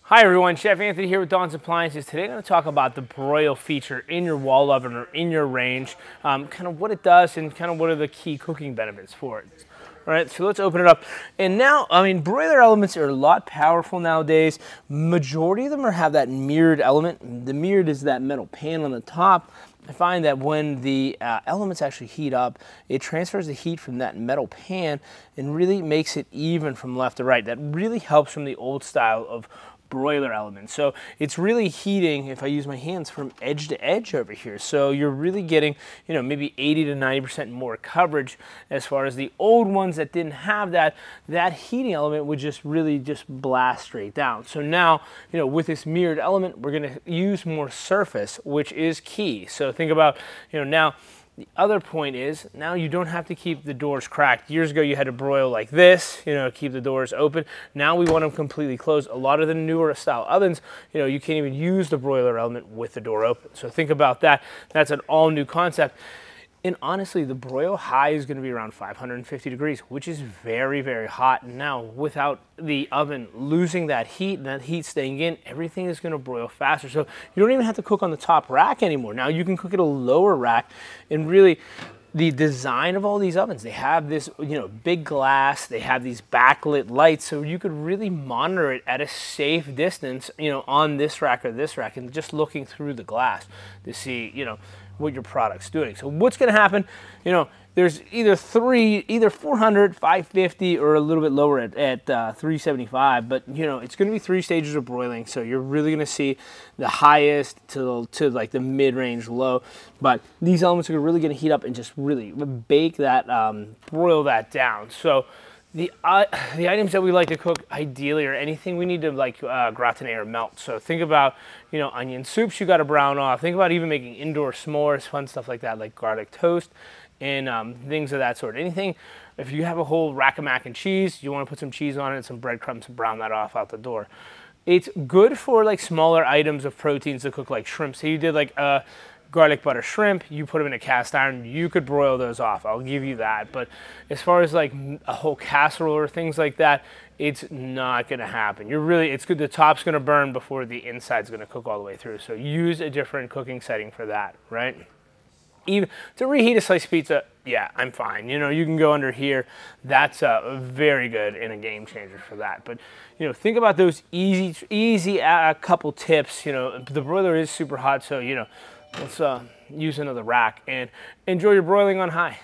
Hi everyone, Chef Anthony here with Dawn's Appliances. Today I'm going to talk about the broil feature in your wall oven or in your range, kind of what it does and kind of what are the key cooking benefits for it. All right, so let's open it up. And now, broiler elements are a lot powerful nowadays. Majority of them have that mirrored element. The mirrored is that metal pan on the top. I find that when the elements actually heat up, it transfers the heat from that metal pan and really makes it even from left to right. That really helps from the old style of broiler element. So it's really heating, if I use my hands, from edge to edge over here. So you're really getting, maybe 80 to 90% more coverage. As far as the old ones that didn't have that, that heating element would just really just blast straight down. So now, with this mirrored element, we're going to use more surface, which is key. So think about, now, the other point is now you don't have to keep the doors cracked. Years ago you had to broil like this, keep the doors open. Now we want them completely closed. A lot of the newer style ovens, you can't even use the broiler element with the door open. So think about that. That's an all new concept. And honestly, the broil high is going to be around 550 degrees, which is very, very hot. Now, without the oven losing that heat and that heat staying in, everything is going to broil faster. So you don't even have to cook on the top rack anymore. Now you can cook at a lower rack. And really, the design of all these ovens, they have this, big glass, they have these backlit lights, so you could really monitor it at a safe distance, on this rack or this rack, and just looking through the glass to see, what your product's doing. So what's going to happen, there's either 400, 550, or a little bit lower at 375, but it's going to be 3 stages of broiling, so you're really going to see the highest to like the mid-range low, but these elements are really going to heat up and just really bake that, broil that down. So the items that we like to cook ideally are anything we need to gratinate or melt. So think about, onion soups you got to brown off. Think about even making indoor s'mores, fun stuff like that, like garlic toast and things of that sort. Anything, if you have a whole rack of mac and cheese, you want to put some cheese on it and some breadcrumbs and brown that off out the door. It's good for like smaller items of proteins to cook, like shrimp. So you did like garlic butter shrimp, you put them in a cast iron, you could broil those off, I'll give you that. But as far as like a whole casserole or things like that, it's not gonna happen. It's good, the top's gonna burn before the inside's gonna cook all the way through. So use a different cooking setting for that, right? Even to reheat a sliced pizza, yeah, I'm fine. You can go under here. That's very good and a game changer for that. But, think about those easy couple tips. The broiler is super hot, so, let's use another rack and enjoy your broiling on high.